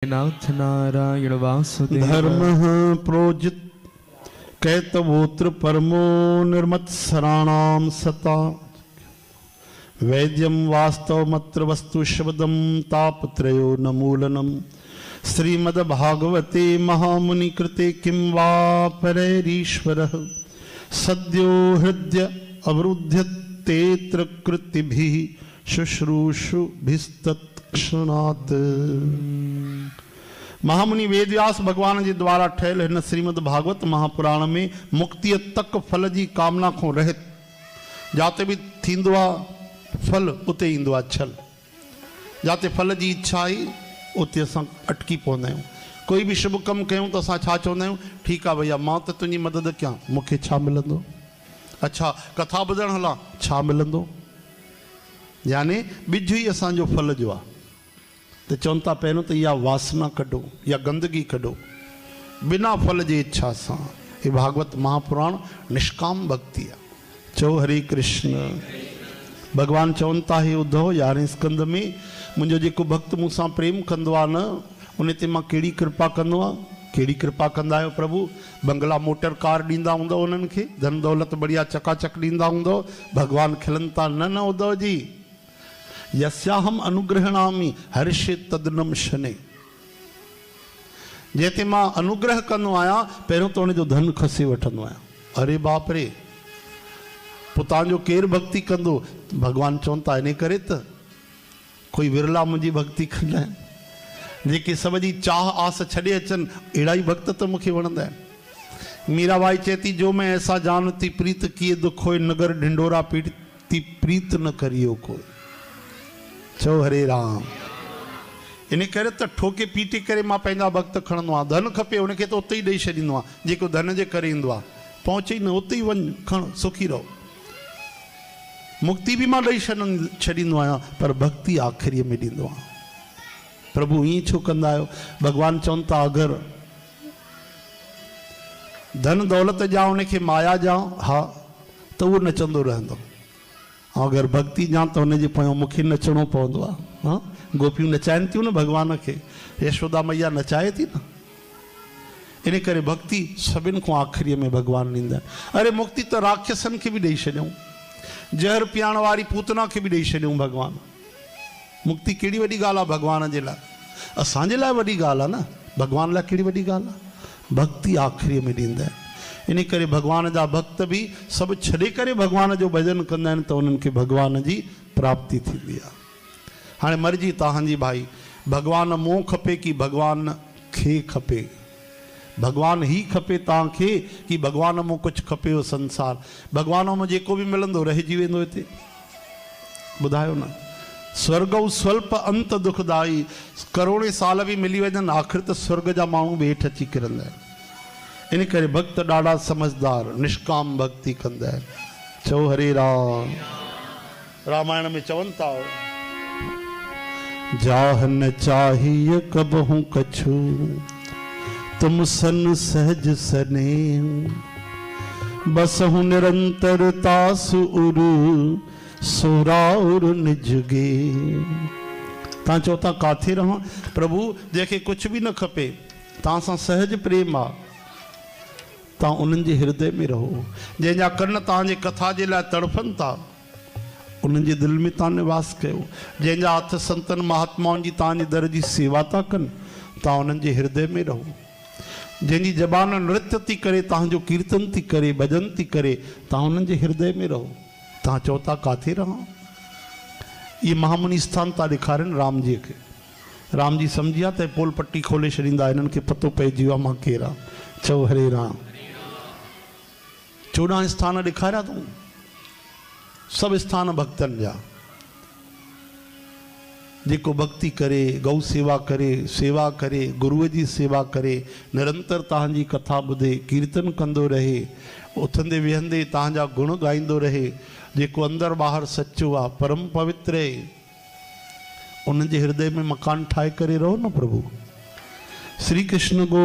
एकनाथ नारायण वासुदेव। धर्म प्रोजित कैतवोत्र परमो निर्मत्सराणाम सता वैद्यम वास्तवमत्र वस्तु शब्दम तापत्रयो न मूलनम। श्रीमद्भागवते महामुनि कृते किं वा परैरीश्वरः सद्यो हृदय अवरुध्यतेऽत्र कृतिभिः शुश्रूषुभिस्तत्क्षणात्। महामुनि वेदव्यास भगवान जे द्वारा ठहियल हिन श्रीमद भागवत महापुराण में मुक्ति तक फल जी कामना को रहित जाते भी थींदो आहे फल उते ईंदो आहे छल। जाते फल जी इच्छा आई उते असां अटकी पवंदा आहियूं। कोई भी शुभ कम कयूं तो असां छा चवंदा आहियूं, ठीकु आहे भैया मां त तुंहिंजी मदद कयां, मूंखे छा मिलंदो। अच्छा कथा ॿुधण हलां, छा मिलंदो। यानी ॿिज ई असांजो फल जो आहे। तो चवनि था पहिरियों तो इहा वासना कढो या गंदगी कढो बिना फल जी इच्छा सां। ये भागवत महापुराण निष्काम भक्ति आहे। चओ हरे कृष्ण। भगवान चवनि था हे उद्धव 11 स्कंद में मुंहिंजो जेको भक्त मूंसां प्रेम कंदो आहे न उन ते मां कहिड़ी कृपा कंदो आहे। कहिड़ी कृपा कंदा आहियो प्रभु। बंगला मोटर कार ॾींदा हूंदव उन्हनि खे, धन दौलत बढ़िया चकाचक ॾींदा हूंदव। भगवान खिलनि था न उद्धव जी यस्याहम अनुग्रहणामि हर्षे तदनम शने। जेते मां अनुग्रह कंदो आहियां पहिरियों तो उनजो धन खसे वठंदो आहियां। अरे बाप रे पुतां जो केरु भक्ति कंदो। भगवान चवनि था इन करे त कोई विरला मुंहिंजी भक्ति कंदा आहिनि। जेके सब जी चाह आस छॾे अचनि अहिड़ा ई भक्त त मूंखे वणंदा आहिनि। मीराबाई चए थी जो मैं ऐसा जानती प्रीत किए दुख होए नगर ढिंडोरा पीटती प्रीत न करियो कोई। चो हरे राम। इन करे त ठोके पीटे करे मां पंहिंजा भक्त खणंदो आहियां। धन खपे उनखे त उते ई ॾेई छॾींदो आहियां जेको धन जे करे ईंदो आहे। पहुचे ई न उते ई वञ खण सुखी रहो। मुक्ति भी मां ॾेई छॾींदो आहियां पर भक्ति आख़िरीअ में ॾींदो आहियां। प्रभु ईअं छो कंदा आहियो। भगवान चवनि था अगरि धन दौलत जा उनखे माया जा हा त उहो नचंदो रहंदो। अगर भक्ति जान तो उनजे पोयों मूंखे नचणो पवंदो आहे। हाँ गोपियूं नचाइनि थियूं न भगवान खे। यशोदा मैया नचाए थी न। इन करे भक्ति सभिनि खां आख़िरीअ में भगवान ॾींदा आहिनि। अरे मुक्ति त राक्षसनि खे बि ॾेई छॾियऊं। जहर पीअण वारी पूतना खे बि ॾेई छॾियऊं भगवान। मुक्ति कहिड़ी वॾी ॻाल्हि आहे भगवान जे लाइ। असांजे लाइ वॾी ॻाल्हि आहे न। भगवान लाइ कहिड़ी वॾी ॻाल्हि आहे। भक्ति आख़िरीअ में ॾींदा आहिनि। इन करे भगवान जा भक्त भी सब छॾे करे भगवान जो भजन कंदा आहिनि त उन्हनि खे भगवान जी प्राप्ति थींदी आहे। हाणे मर्जी तव्हांजी भाई भगवान मोह खपे कि भगवान खे खपे। भगवान ही खपे तव्हांखे कि भगवान मों कुछ खपे हो संसार। भगवान में जेको भी मिलंदो रहिजी वेंदो हिते। ॿुधायो न स्वर्गौ स्वल्प अंत दुखदाई। करोड़े साल भी मिली वञनि आख़िर त स्वर्ग जा माण्हू बि हेठि अची किरंदा आहिनि। इन करे भक्त ॾाढा समझदार निष्काम भक्ति कंदा आहिनि। चओ हरे राम। रामायण में चवनि था जाह न चाहिए कबहू कछु तुम सन सहज सने बसहु निरंतर तासु उरु सोराउर निजुगे। तव्हां चओ था काथे रहां प्रभु जंहिंखे कुझु बि न खपे तव्हां सां सहज प्रेम आहे तव्हां उन्हनि जे हृदय में रहो। जंहिंजा कन तव्हांजे कथा जे लाइ तड़फनि था उन्हनि जे दिलि में तव्हां निवास कयो। जंहिंजा हथ संतनि महात्माउनि जी तव्हांजे दर जी सेवा था कनि तव्हां उन्हनि जे हृदय में रहो। जंहिंजी ज़बान नृत्य थी करे तव्हांजो कीर्तन थी करे भजन थी करे तव्हां उन्हनि जे हृदय में रहो। तव्हां चओ था काथे रहां। इहे महामुनि स्थान था ॾेखारनि राम जी खे। राम जी सम्झी आहे त पोल पट्टी खोले छॾींदा हिननि खे पतो पइजी वियो आहे मां केरु आहियां। चओ हरे राम। 14 स्थान ॾेखारिया तूं। सब स्थान भक्तन जा। जेको भक्ति करे गौ सेवा करे गुरुअ जी सेवा करे निरंतर तव्हांजी कथा ॿुधे कीर्तन कंदो रहे उथंदे वेहंदे तव्हांजा गुण ॻाईंदो रहे जेको अंदर ॿाहिरि सच्चो आहे परम पवित्र आहे उन जे हृदय में मकान ठाहे करे रहो न प्रभु। श्री कृष्ण गो